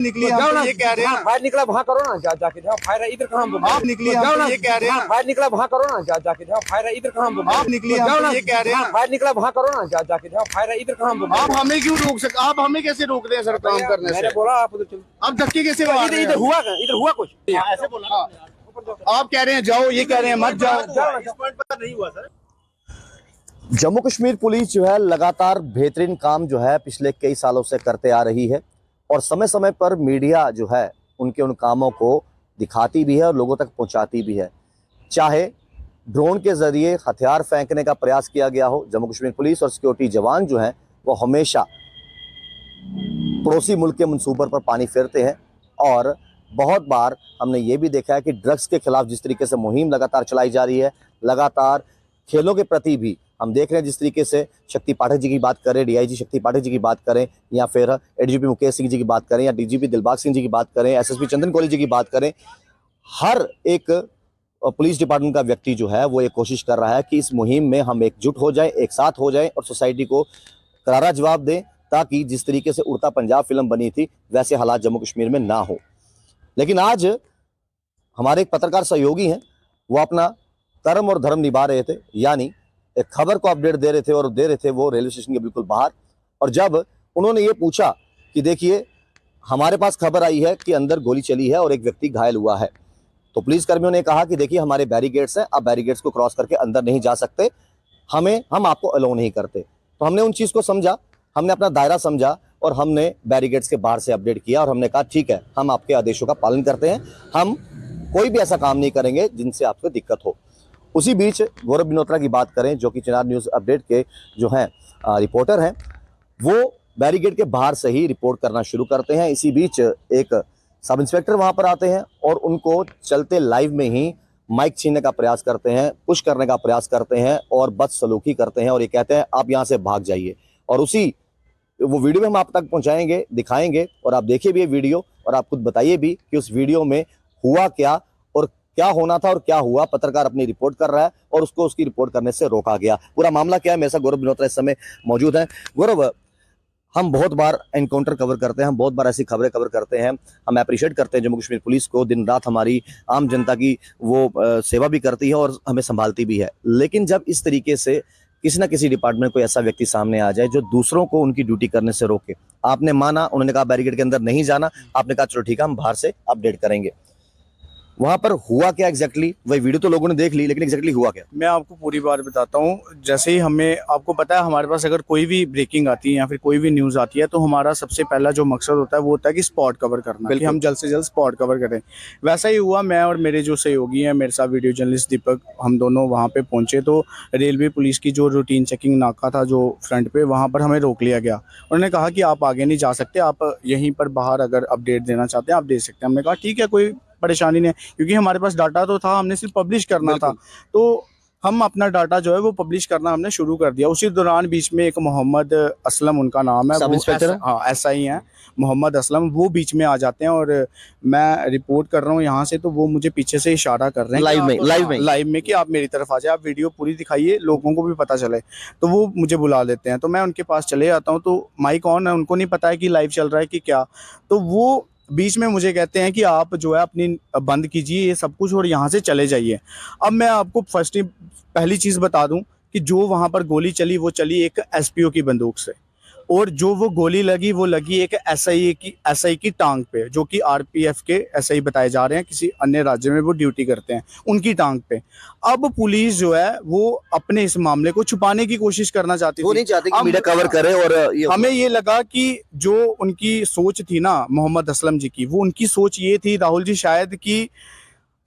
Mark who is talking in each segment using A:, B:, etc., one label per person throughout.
A: निकली हम तो ये कह रहे हैं
B: फायर निकला वहाँ करो ना जाके जहाँ फायर है इधर कहाँ
A: आप निकली हम तो ये कह रहे हैं
B: फायर निकला वहाँ करो ना जाके जहाँ फायर है इधर कहाँ
A: आप निकली हम तो ये कह रहे हैं
B: फायर निकला वहाँ करो ना जाके जहाँ फायर है इधर कहाँ
A: आप हमें क्यों रोक सकते, आप हमें कैसे रोक रहे हैं सर काम करने से?
B: मैंने बोला आप उधर चलो।
A: आप धक्के कैसे मार रहे हैं?
B: इधर हुआ कुछ
A: ऐसे बोला आप कह रहे हैं जाओ, ये कह रहे हैं मत जाओ।
C: इस पॉइंट पर नहीं हुआ सर।
D: जम्मू कश्मीर पुलिस जो है लगातार बेहतरीन काम जो है पिछले कई सालों से करते आ रही है और समय समय पर मीडिया जो है उनके उन कामों को दिखाती भी है और लोगों तक पहुंचाती भी है। चाहे ड्रोन के जरिए हथियार फेंकने का प्रयास किया गया हो, जम्मू कश्मीर पुलिस और सिक्योरिटी जवान जो हैं वो हमेशा पड़ोसी मुल्क के मंसूबों पर पानी फेरते हैं। और बहुत बार हमने ये भी देखा है कि ड्रग्स के खिलाफ जिस तरीके से मुहिम लगातार चलाई जा रही है, लगातार खेलों के प्रति भी हम देख रहे हैं जिस तरीके से शक्ति पाठक जी की बात करें, डीआईजी शक्ति पाठक जी की बात करें, या फिर एडीजीपी मुकेश सिंह जी की बात करें, या डीजीपी दिलबाग सिंह जी की बात करें, एसएसपी चंदन कोहली जी की बात करें, हर एक पुलिस डिपार्टमेंट का व्यक्ति जो है वो ये कोशिश कर रहा है कि इस मुहिम में हम एकजुट हो जाएं, एक साथ हो जाएं और सोसाइटी को करारा जवाब दें, ताकि जिस तरीके से उड़ता पंजाब फिल्म बनी थी वैसे हालात जम्मू कश्मीर में ना हो। लेकिन आज हमारे एक पत्रकार सहयोगी हैं, वो अपना कर्म और धर्म निभा रहे थे, यानी एक खबर को अपडेट दे रहे थे और दे रहे थे वो रेलवे स्टेशन के बिल्कुल बाहर। और जब उन्होंने ये पूछा कि देखिए हमारे पास खबर आई है कि अंदर गोली चली है और एक व्यक्ति घायल हुआ है, तो पुलिस कर्मियों ने कहा कि देखिए हमारे बैरिकेड्स हैं, आप बैरिकेड्स को क्रॉस करके अंदर नहीं जा सकते, हम आपको अलाउ नहीं करते। तो हमने उन चीज़ को समझा, हमने अपना दायरा समझा और हमने बैरिकेड्स के बाहर से अपडेट किया और हमने कहा ठीक है, हम आपके आदेशों का पालन करते हैं, हम कोई भी ऐसा काम नहीं करेंगे जिनसे आपको दिक्कत हो। उसी बीच गौरव बिनोत्रा की बात करें, जो कि चिनार न्यूज़ अपडेट के जो हैं रिपोर्टर हैं, वो बैरिकेड के बाहर से ही रिपोर्ट करना शुरू करते हैं। इसी बीच एक सब इंस्पेक्टर वहां पर आते हैं और उनको चलते लाइव में ही माइक छीनने का प्रयास करते हैं, पुश करने का प्रयास करते हैं और बदसलूकी करते हैं और ये कहते हैं आप यहाँ से भाग जाइए। और वो वीडियो में हम आप तक पहुंचाएंगे, दिखाएंगे और आप देखिए भी ये वीडियो और आप खुद बताइए भी कि उस वीडियो में हुआ क्या और क्या होना था और क्या हुआ। पत्रकार अपनी रिपोर्ट कर रहा है और उसको उसकी रिपोर्ट करने से रोका गया। पूरा मामला क्या है, मेरे साथ गौरव बिनोत्रा इस समय मौजूद हैं। गौरव, हम बहुत बार एनकाउंटर कवर करते हैं, हम बहुत बार ऐसी खबरें कवर करते हैं, हम अप्रिशिएट करते हैं जम्मू कश्मीर पुलिस को, दिन रात हमारी आम जनता की वो सेवा भी करती है और हमें संभालती भी है। लेकिन जब इस तरीके से किसी ना किसी डिपार्टमेंट कोई ऐसा व्यक्ति सामने आ जाए जो दूसरों को उनकी ड्यूटी करने से रोके, आपने माना, उन्होंने कहा बैरिकेड के अंदर नहीं जाना, आपने कहा चलो ठीक है हम बाहर से अपडेट करेंगे, वहां पर हुआ क्या एग्जैक्टली? वही वीडियो तो लोगों ने देख ली, लेकिन एग्जैक्टली हुआ क्या?
C: मैं आपको पूरी बात बताता हूँ। जैसे ही हमें, आपको पता है हमारे पास अगर कोई भी ब्रेकिंग आती है या फिर कोई भी न्यूज़ आती है तो हमारा सबसे पहला जो मकसद होता है वो होता है कि स्पॉट कवर करना, कि हम जल्द से जल्द स्पॉट कवर करें। वैसा ही हुआ, मैं और मेरे जो सहयोगी हैं, मेरे साथ वीडियो जर्नलिस्ट दीपक, हम दोनों वहाँ पे पहुँचे तो रेलवे पुलिस की जो रूटीन चेकिंग नाका था जो फ्रंट पे, वहाँ पर हमें रोक लिया गया। उन्होंने कहा कि आप आगे नहीं जा सकते, आप यहीं पर बाहर अगर अपडेट देना चाहते हैं आप दे सकते हैं। हमने कहा ठीक है, कोई परेशानी नहीं, क्योंकि हमारे पास डाटा तो था, हमने सिर्फ पब्लिश करना था। तो हम अपना डाटा जो है वो पब्लिश करना हमने शुरू कर दिया। उसी दौरान बीच में एक मोहम्मद असलम उनका नाम है,
D: सब इंस्पेक्टर,
C: हाँ SI हैं मोहम्मद असलम, वो बीच में आ जाते हैं और मैं रिपोर्ट कर रहा हूँ यहाँ से, तो वो मुझे पीछे से इशारा कर रहे हैं लाइव में कि आप मेरी तरफ आ जाए, आप वीडियो पूरी दिखाइए, लोगों को भी पता चले। तो वो मुझे बुला लेते हैं, तो मैं उनके पास चले जाता हूँ, तो माइक ऑन है, उनको नहीं पता है कि लाइव चल रहा है कि क्या। तो वो बीच में मुझे कहते हैं कि आप जो है अपनी बंद कीजिए ये सब कुछ और यहाँ से चले जाइए। अब मैं आपको पहली चीज़ बता दूं कि जो वहाँ पर गोली चली वो चली एक SPO की बंदूक से, और जो वो गोली लगी वो लगी एक SI की टांग पे, जो कि RPF के SI बताए जा रहे हैं, किसी अन्य राज्य में वो ड्यूटी करते हैं, उनकी टांग पे। अब पुलिस जो है वो अपने इस मामले को छुपाने की कोशिश करना चाहती थी,
D: वो नहीं चाहते कि मीडिया कवर करे। और
C: हमें ये लगा कि जो उनकी सोच थी ना मोहम्मद असलम जी की, वो उनकी सोच ये थी राहुल जी शायद कि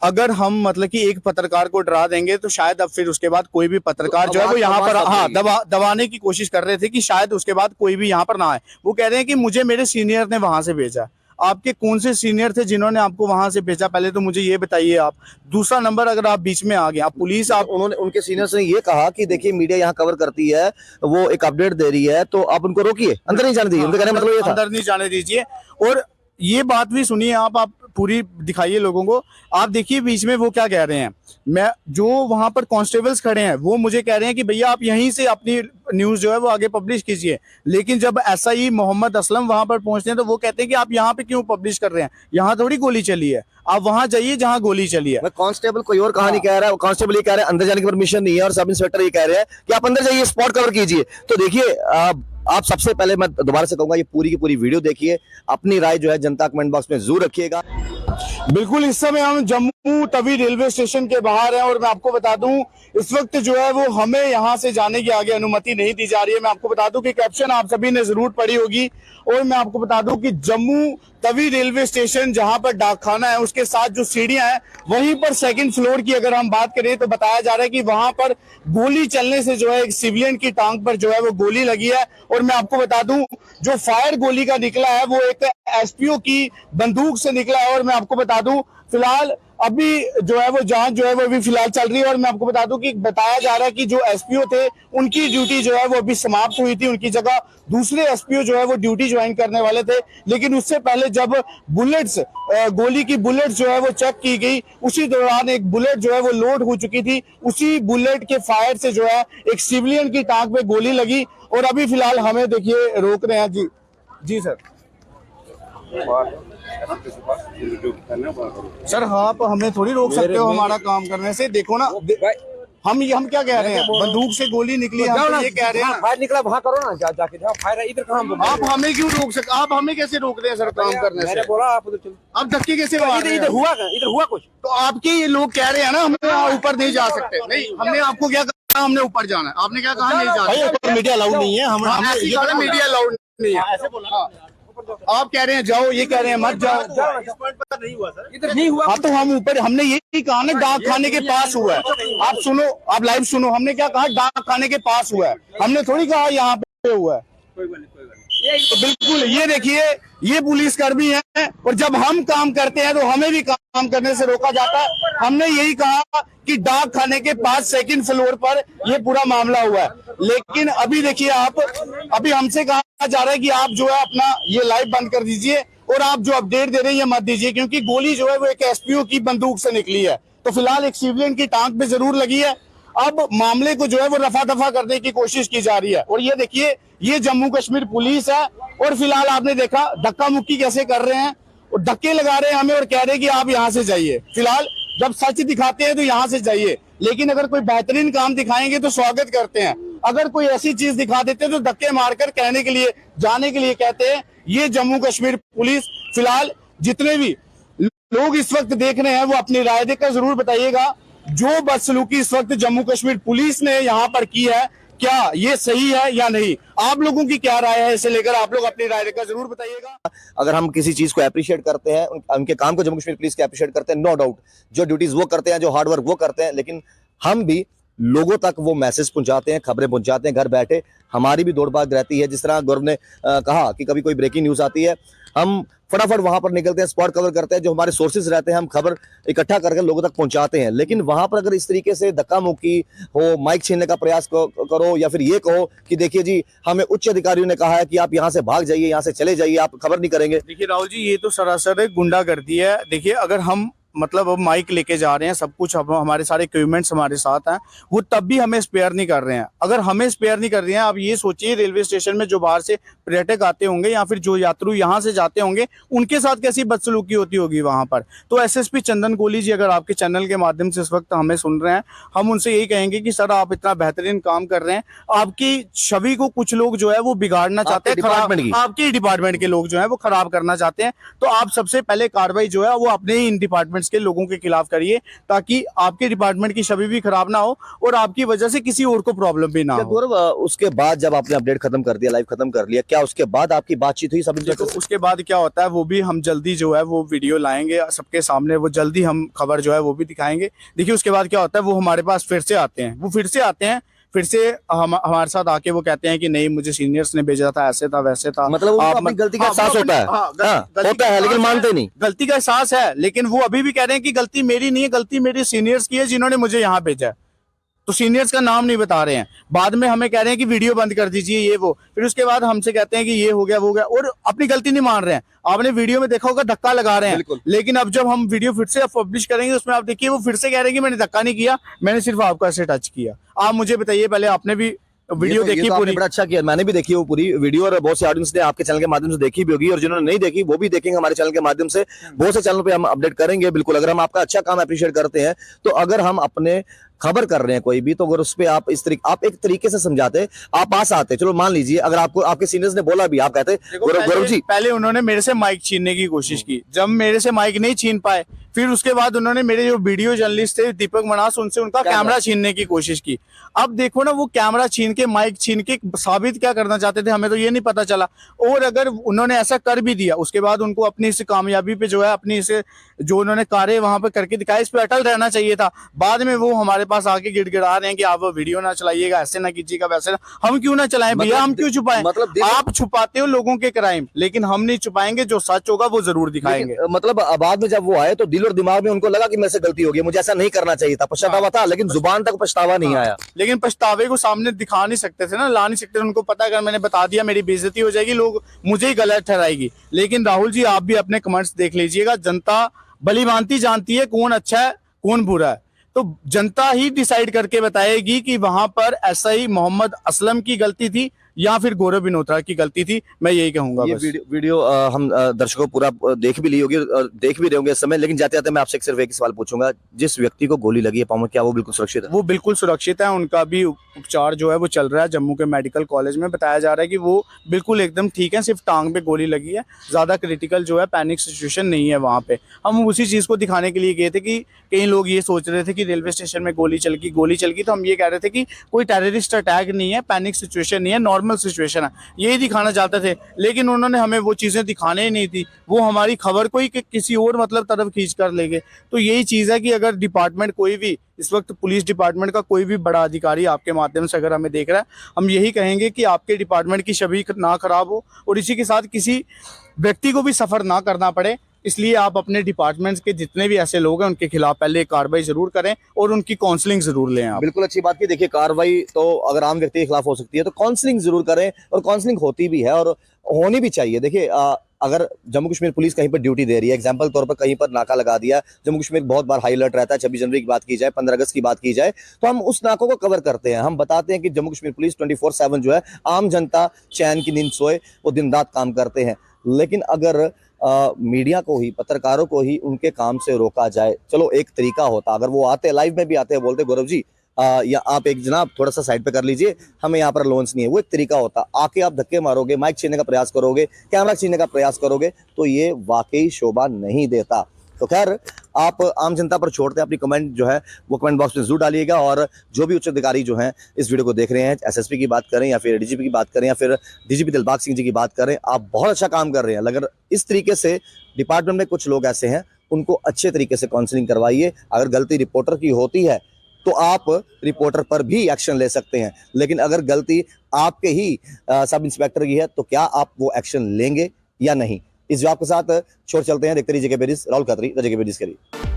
C: अगर हम मतलब कि एक पत्रकार को डरा देंगे तो शायद अब फिर उसके बाद कोई भी पत्रकार जो है वो यहाँ पर दबाने की कोशिश कर रहे थे कि शायद उसके बाद कोई भी यहाँ पर ना आए। वो कह रहे हैं कि मुझे मेरे सीनियर ने वहां से भेजा। आपके कौन से सीनियर थे जिन्होंने आपको वहां से भेजा, पहले तो मुझे ये बताइए आप। दूसरा नंबर, अगर आप बीच में आ गए, आप पुलिस, आप
D: उन्होंने उनके सीनियर्स ने ये कहा कि देखिए मीडिया यहाँ कवर करती है, वो एक अपडेट दे रही है, तो आप उनको रोकिए, अंदर नहीं जाने दीजिए। उनका कहने का मतलब ये था
C: अंदर नहीं जाने दीजिए। और ये बात भी सुनिए आप पूरी दिखाइए लोगों को। आप देखिए बीच में वो क्या कह रहे हैं, मैं जो वहां पर कांस्टेबल्स खड़े हैं वो मुझे कह रहे हैं कि भैया आप यहीं से अपनी न्यूज जो है वो आगे पब्लिश कीजिए, लेकिन जब एसआई मोहम्मद असलम वहां पर पहुंचते हैं तो वो कहते हैं कि आप यहाँ पे क्यों पब्लिश कर रहे हैं, यहाँ थोड़ी गोली चली है, आप वहां जाइए जहाँ गोली चली है।
D: कांस्टेबल कोई और कहानी कह रहा है, कांस्टेबल ये कह रहे हैं अंदर जाने की परमिशन नहीं है, और सब इंस्पेक्टर ये कह रहे हैं कि आप अंदर जाइए, स्पॉट कवर कीजिए। तो देखिए आप सबसे पहले मैं दोबारा से कहूंगा ये पूरी की पूरी वीडियो देखिए, अपनी राय जो है जनता कमेंट बॉक्स में जरूर रखिएगा।
C: बिल्कुल, इस समय हम जम्मू तवी रेलवे स्टेशन के बाहर हैं और मैं आपको बता दूं इस वक्त जो है वो हमें यहां से जाने की आगे अनुमति नहीं दी जा रही है। मैं आपको बता दूं कि कैप्शन आप सभी ने जरूर पढ़ी होगी, और मैं आपको बता दूं कि जम्मू तवी रेलवे स्टेशन जहां पर डाकखाना है उसके साथ जो सीढ़ियां हैं वहीं पर सेकंड फ्लोर की अगर हम बात करें तो बताया जा रहा है कि वहां पर गोली चलने से जो है एक सिविलियन की टांग पर जो है वो गोली लगी है। और मैं आपको बता दूं जो फायर गोली का निकला है वो एक एसपीओ की बंदूक से निकला है। और मैं आपको बता दूं फिलहाल अभी जो है वो जांच जो है वो अभी फिलहाल चल रही है। और मैं आपको बता दूं कि बताया जा रहा है कि जो एसपीओ थे उनकी ड्यूटी जो है वो अभी समाप्त हुई थी, उनकी जगह दूसरे एसपीओ जो है वो ड्यूटी ज्वाइन करने वाले थे, लेकिन उससे पहले जब बुलेट्स गोली की बुलेट्स जो है वो चेक की गई उसी दौरान एक बुलेट जो है वो लोड हो चुकी थी, उसी बुलेट के फायर से जो है एक सिविलियन की टांग पे गोली लगी। और अभी फिलहाल हमें देखिए रोक रहे हैं। जी सर। सर आप हमें थोड़ी रोक सकते हो हमारा काम करने से। देखो ना हम क्या कह रहे हैं, बंदूक से गोली निकली, हम तो ये कह रहे हैं
B: फायर निकला वहां करो ना, जाके जहाँ फायर है इधर कहाँ।
C: आप हमें क्यों रोक सकते, आप हमें कैसे रोक रहे हैं सर काम करने से?
B: बोला आप उधर चलो।
C: आप धक्के कैसे मार रहे हैं?
B: इधर हुआ कुछ
C: तो आपके ये लोग कह रहे हैं ना हम ऊपर नहीं जा सकते। नहीं, हमने आपको क्या कहा, हमने ऊपर जाना है, आपने क्या कहा नहीं जाना।
A: मीडिया अलाउड नहीं है, हम
C: मीडिया अलाउड नहीं है, ऐसे बोला। आप कह रहे हैं जाओ, ये कह रहे हैं मत जाओ।
B: नहीं हुआ सर, इधर नहीं हुआ।
C: हाँ तो हम ऊपर, हमने यही कहा ना डाक खाने के पास हुआ है। आप सुनो, आप लाइव सुनो, हमने क्या कहा डाक खाने के पास हुआ है, हमने थोड़ी कहा यहाँ पे हुआ है। तो बिल्कुल ये देखिए ये पुलिस कर्मी है और जब हम काम करते हैं तो हमें भी काम करने से रोका जाता है। हमने यही कहा कि डाक खाने के पास सेकंड फ्लोर पर ये पूरा मामला हुआ है, लेकिन अभी देखिए आप, अभी हमसे कहा जा रहा है कि आप जो है अपना ये लाइव बंद कर दीजिए और आप जो अपडेट दे रहे हैं ये मत दीजिए, क्योंकि गोली जो है वो एक एसपीओ की बंदूक से निकली है। तो फिलहाल एक सिविलियन की टांग पे जरूर लगी है। अब मामले को जो है वो रफा दफा करने की कोशिश की जा रही है। और ये देखिए ये जम्मू कश्मीर पुलिस है और फिलहाल आपने देखा धक्का मुक्की कैसे कर रहे हैं और धक्के लगा रहे हैं हमें और कह रहे हैं कि आप यहाँ से जाइए। फिलहाल जब सच दिखाते हैं तो यहाँ से जाइए, लेकिन अगर कोई बेहतरीन काम दिखाएंगे तो स्वागत करते हैं, अगर कोई ऐसी चीज दिखा देते हैं तो धक्के मारकर कहने के लिए जाने के लिए कहते हैं। ये जम्मू कश्मीर पुलिस। फिलहाल जितने भी लोग इस वक्त देख रहे हैं वो अपनी राय देकर जरूर बताइएगा, जो बदसलूकी इस वक्त जम्मू कश्मीर पुलिस ने यहाँ पर की है क्या ये सही है या नहीं, आप लोगों की क्या राय है इसे लेकर आप लोग अपनी राय देकर जरूर बताइएगा।
D: अगर हम किसी चीज को अप्रिशिएट करते हैं, उनके काम को जम्मू कश्मीर पुलिस के अप्रिशिएट करते हैं, नो डाउट जो ड्यूटीज वो करते हैं, जो हार्ड वर्क वो करते हैं, लेकिन हम भी लोगों तक वो मैसेज पहुंचाते हैं, खबरें पहुंचाते हैं घर बैठे। हमारी भी दौड़ भाग रहती है, जिस तरह गौरव ने कहा कि कभी कोई ब्रेकिंग न्यूज आती है हम फटाफट वहां पर निकलते हैं, स्पॉट कवर करते हैं, जो हमारे सोर्सेज रहते हैं हम खबर इकट्ठा करके लोगों तक पहुंचाते हैं। लेकिन वहां पर अगर इस तरीके से धक्का मुक्की हो, माइक छीनने का प्रयास करो या फिर ये कहो कि देखिए जी हमें उच्च अधिकारियों ने कहा है कि आप यहाँ से भाग जाइए, यहाँ से चले जाइए, आप खबर नहीं करेंगे।
C: देखिए राहुल जी ये तो सरासर गुंडागर्दी है। देखिए अगर हम मतलब अब माइक लेके जा रहे हैं, सब कुछ हमारे सारे इक्विपमेंट्स हमारे साथ हैं, वो तब भी हमें स्पेयर नहीं कर रहे हैं। अगर हमें स्पेयर नहीं कर रहे हैं, आप ये सोचिए रेलवे स्टेशन में जो बाहर से पर्यटक आते होंगे या फिर जो यात्रु यहाँ से जाते होंगे उनके साथ कैसी बदसलूकी होती होगी वहां पर। तो एसएसपी चंदन कोहली जी अगर आपके चैनल के माध्यम से इस वक्त हमें सुन रहे हैं, हम उनसे यही कहेंगे कि सर आप इतना बेहतरीन काम कर रहे हैं, आपकी छवि को कुछ लोग जो है वो बिगाड़ना चाहते हैं, आपके डिपार्टमेंट के लोग जो है वो खराब करना चाहते हैं। तो आप सबसे पहले कार्रवाई जो है वो अपने ही इन डिपार्टमेंट्स के लोगों के खिलाफ करिए, ताकि आपके डिपार्टमेंट की छवि भी खराब ना हो और आपकी वजह से किसी और को प्रॉब्लम भी ना हो।
D: गौरव उसके बाद जब आपने अपडेट खत्म कर दिया, लाइव खत्म कर लिया, क्या उसके बाद आपकी बातचीत हुई सब इंस्पेक्टर?
C: तो उसके बाद क्या होता है वो भी हम जल्दी जो है वो वीडियो लाएंगे सबके सामने, वो जल्दी हम खबर जो है वो भी दिखाएंगे। देखिए उसके बाद क्या होता है वो हमारे पास फिर से आते हैं, फिर से हमारे साथ आके वो कहते हैं कि नहीं मुझे सीनियर्स ने भेजा था, ऐसे था वैसे था।
D: मतलब अपनी गलती का एहसास होता है, लेकिन मानते नहीं।
C: गलती का एहसास है लेकिन वो अभी भी कह रहे हैं कि गलती मेरी नहीं है, गलती मेरी सीनियर्स की है जिन्होंने मुझे यहाँ भेजा है। तो सीनियर्स का नाम नहीं बता रहे हैं, बाद में हमें कह रहे हैं कि वीडियो बंद कर दीजिए ये वो, फिर उसके बाद हमसे कहते हैं कि ये हो गया वो हो गया, और अपनी गलती नहीं मान रहे हैं। आपने वीडियो में देखा होगा धक्का लगा रहे हैं, लेकिन अब जब हम वीडियो फिर से पब्लिश करेंगे उसमें आप देखिए वो फिर से कह रहे हैं कि मैंने धक्का नहीं किया, मैंने सिर्फ आपको ऐसे टच किया। आप मुझे बताइए, पहले आपने भी वीडियो देखी
D: तो
C: पूरी?
D: बड़ा अच्छा किया, मैंने भी देखी वो पूरी वीडियो, और बहुत से ऑडियंस ने आपके चैनल के माध्यम से देखी भी होगी, और जिन्होंने नहीं देखी वो भी देखेंगे हमारे चैनल के माध्यम से। बहुत से चैनल पे हम अपडेट करेंगे बिल्कुल। अगर हम आपका अच्छा काम अप्रिशिएट करते हैं, तो अगर हम अपने खबर कर रहे हैं कोई भी, तो अगर उस पे आप आप एक तरीके से समझाते, आप पास आते, चलो मान लीजिए अगर आपको आपके सीनियर्स ने बोला भी, आप कहते गौरव जी,
C: पहले उन्होंने मेरे से माइक छीनने की कोशिश की, जब मेरे से माइक नहीं छीन पाए, फिर उसके बाद उन्होंने मेरे जो वीडियो जर्नलिस्ट थे दीपक मनास, उनसे उनका कैमरा छीनने की कोशिश की। अब देखो ना, वो कैमरा छीन के, माइक छीन के साबित क्या करना चाहते थे, हमें तो ये नहीं पता चला। और अगर उन्होंने ऐसा कर भी दिया, उसके बाद उनको अपनी इस कामयाबी पे जो है, अपनी इसे जो उन्होंने कार्य वहां पे करके दिखाया, इस पे अटल रहना चाहिए था। बाद में वो हमारे पास आके गिड़गिड़ा रहे हैं कि आप वो वीडियो ना चलाइएगा, ऐसे ना कीजिएगा, वैसे ना। हम क्यों ना चलाएं भैया, हम क्यों छुपाएं?
D: मतलब
C: आप छुपाते हो लोगों के क्राइम, लेकिन हम नहीं छुपाएंगे, जो सच होगा वो जरूर दिखाएंगे।
D: मतलब बाद में जब वो आए तो दिल और दिमाग में उनको लगा कि मेरे से गलती हो गई, मुझे ऐसा नहीं करना चाहिए था, पछतावा था, लेकिन जुबान तक पछतावा नहीं आया।
C: लेकिन पछतावे को सामने दिखा नहीं सकते थे ना, ला नहीं सकते थे। उनको पता अगर मैंने बता दिया मेरी बेइज्जती हो जाएगी, लोग मुझे ही गलत ठहराएगी। लेकिन राहुल जी, आप भी अपने कमेंट्स देख लीजिएगा, जनता भली भांति जानती है कौन अच्छा है कौन बुरा है, तो जनता ही डिसाइड करके बताएगी कि वहां पर एसआई मोहम्मद असलम की गलती थी या फिर गौरव विनोत्रा की गलती थी। मैं यही कहूंगा।
D: ये वीडियो हम दर्शकों पूरा देख भी ली होगी, देख भी रहे होंगे इस समय, लेकिन जाते जाते मैं आपसे सिर्फ एक सवाल पूछूंगा, जिस व्यक्ति को गोली लगी है पाँव में, क्या वो बिल्कुल सुरक्षित है?
C: वो बिल्कुल सुरक्षित है, उनका भी उपचार जो है वो चल रहा है जम्मू के मेडिकल कॉलेज में। बताया जा रहा है कि वो बिल्कुल एकदम ठीक है, सिर्फ टांग पे गोली लगी है, ज्यादा क्रिटिकल जो है पैनिक सिचुएशन नहीं है वहां पे। हम उसी चीज को दिखाने के लिए गए थे कि कई लोग ये सोच रहे थे कि रेलवे स्टेशन में गोली चल गई, तो हम ये कह रहे थे कि कोई टेररिस्ट अटैक नहीं है, पैनिक सिचुएशन नहीं है, नॉर्मल सिचुएशन है, यही दिखाना चाहते थे। लेकिन उन्होंने हमें वो चीजें दिखाने ही नहीं थी, वो हमारी खबर को ही किसी और मतलब तरफ खींच कर ले गए। तो यही चीज है कि अगर डिपार्टमेंट कोई भी इस वक्त पुलिस डिपार्टमेंट का कोई भी बड़ा अधिकारी आपके माध्यम से अगर हमें देख रहा है, हम यही कहेंगे कि आपके डिपार्टमेंट की छवि ना खराब हो और इसी के साथ किसी व्यक्ति को भी सफर ना करना पड़े। इसलिए आप अपने डिपार्टमेंट्स के जितने भी ऐसे लोग हैं उनके खिलाफ पहले कार्रवाई जरूर करें और उनकी काउंसलिंग जरूर लें। आप
D: बिल्कुल अच्छी बात की। देखिए, कार्रवाई तो अगर आम व्यक्ति के खिलाफ हो सकती है, तो काउंसलिंग जरूर करें, और काउंसलिंग होती भी है और होनी भी चाहिए। देखिए, अगर जम्मू कश्मीर पुलिस कहीं पर ड्यूटी दे रही है, एग्जाम्पल तौर पर कहीं पर नाका लगा दिया, जम्मू कश्मीर बहुत बार हाई अलर्ट रहता है, 26 जनवरी की बात की जाए, 15 अगस्त की बात की जाए, तो हम उस नाकों को कवर करते हैं। हम बताते हैं कि जम्मू कश्मीर पुलिस 24/7 जो है, आम जनता चैन की नींद सोए, वो दिन रात काम करते हैं। लेकिन अगर मीडिया को ही, पत्रकारों को ही उनके काम से रोका जाए, चलो एक तरीका होता, अगर वो आते लाइव में भी आते हैं, बोलते गौरव जी या आप एक जनाब थोड़ा सा साइड पे कर लीजिए, हमें यहाँ पर अलाउंस नहीं है, वो एक तरीका होता। आके आप धक्के मारोगे, माइक छीनने का प्रयास करोगे, कैमरा छीनने का प्रयास करोगे, तो ये वाकई शोभा नहीं देता। तो खैर, आप आम जनता पर छोड़ते हैं, अपनी कमेंट जो है वो कमेंट बॉक्स में जरूर डालिएगा। और जो भी उच्च अधिकारी जो हैं इस वीडियो को देख रहे हैं, एसएसपी की बात करें या फिर डीजीपी की बात करें या फिर डीजीपी दिलबाग सिंह जी की बात करें, आप बहुत अच्छा काम कर रहे हैं। अगर इस तरीके से डिपार्टमेंट में कुछ लोग ऐसे हैं, उनको अच्छे तरीके से काउंसलिंग करवाइए। अगर गलती रिपोर्टर की होती है तो आप रिपोर्टर पर भी एक्शन ले सकते हैं, लेकिन अगर गलती आपके ही सब इंस्पेक्टर की है, तो क्या आप वो एक्शन लेंगे या नहीं? इस जवाब के साथ छोड़ चलते हैं, देखते रहिए JK Paris, Rahul Khatri, JK Paris के लिए।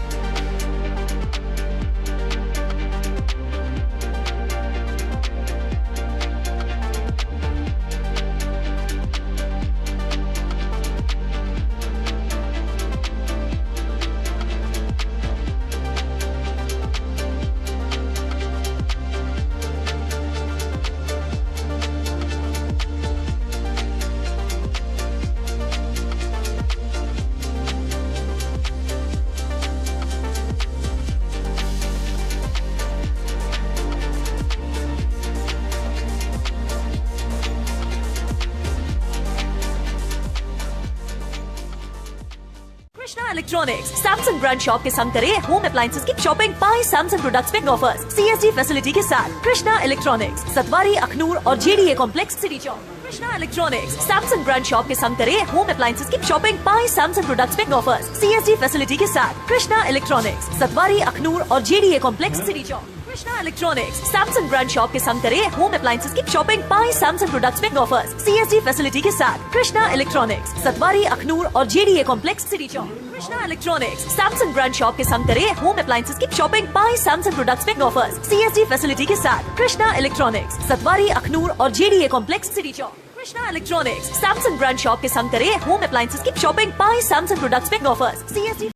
E: Krishna electronics Samsung brand shop के संग करें होम अप्लायंसेस की शॉपिंग, पाए सैमसंग प्रोडक्ट्स पे ऑफर्स, सीएसडी फैसिलिटी के साथ। कृष्णा इलेक्ट्रॉनिक्स, सतवारी, अखनूर और JDA complex, city Chowk. Krishna electronics Samsung brand shop के संग करें होम अप्लायंसेस की शॉपिंग, पाए सैमसंग प्रोडक्ट्स पे ऑफर्स, सीएसडी फैसिलिटी के साथ। कृष्णा इलेक्ट्रॉनिक्स, सतवारी, अखनूर और JDA complex, city Chowk. Krishna electronics Samsung brand shop के संग करें होम अप्लायंसेस की शॉपिंग पाए सैमसंग प्रोडक्ट्स में ऑफर्स CSD फैसिलिटी के साथ। कृष्णा इलेक्ट्रॉनिक्स सतवारी अखनूर और JDA complex city Chowk. Krishna electronics Samsung brand shop के संग करें होम अप्लायंसेस की शॉपिंग पाए सैमसंग प्रोडक्ट्स में ऑफर्स CSD फैसिलिटी के साथ। कृष्णा इलेक्ट्रॉनिक्स सतवारी अखनूर और JDA complex city Chowk. Krishna electronics Samsung brand shop के संग करें होम अप्लायंसेस की शॉपिंग पाए सैमसंग प्रोडक्ट्स में offers CSD।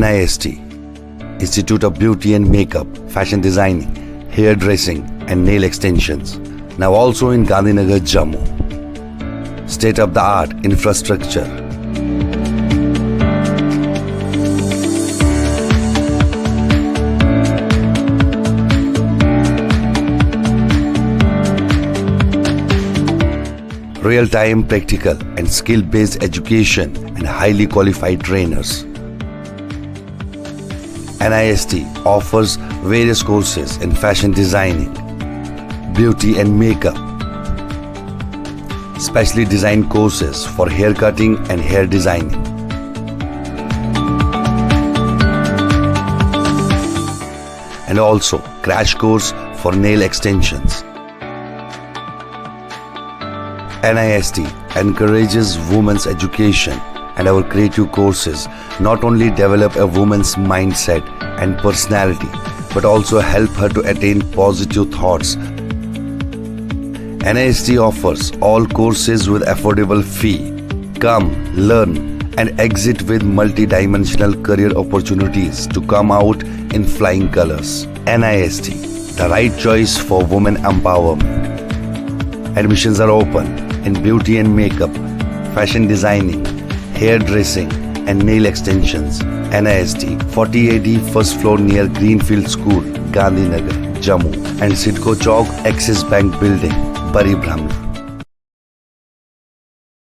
F: NIST, Institute of Beauty and Makeup, Fashion Designing, Hair Dressing and Nail Extensions. Now also in Gandhinagar, Jammu. State-of-the-art infrastructure. Real-time practical and skill-based education and highly qualified trainers. NIST offers various courses in fashion designing, beauty and makeup, specially designed courses for hair cutting and hair designing. And also crash course for nail extensions. NIST encourages women's education, and our creative courses not only develop a woman's mindset and personality but also help her to attain positive thoughts. NIST offers all courses with affordable fee. Come, learn and exit with multi-dimensional career opportunities to come out in flying colors. NIST, the right choice for women empowerment. Admissions are open in beauty and makeup, fashion designing, hair dressing and nail extensions. NIST 40AD first floor near Greenfield School, Gandhinagar, Jammu and Sidco Chowk, Axis Bank Building, Bari Brahmana.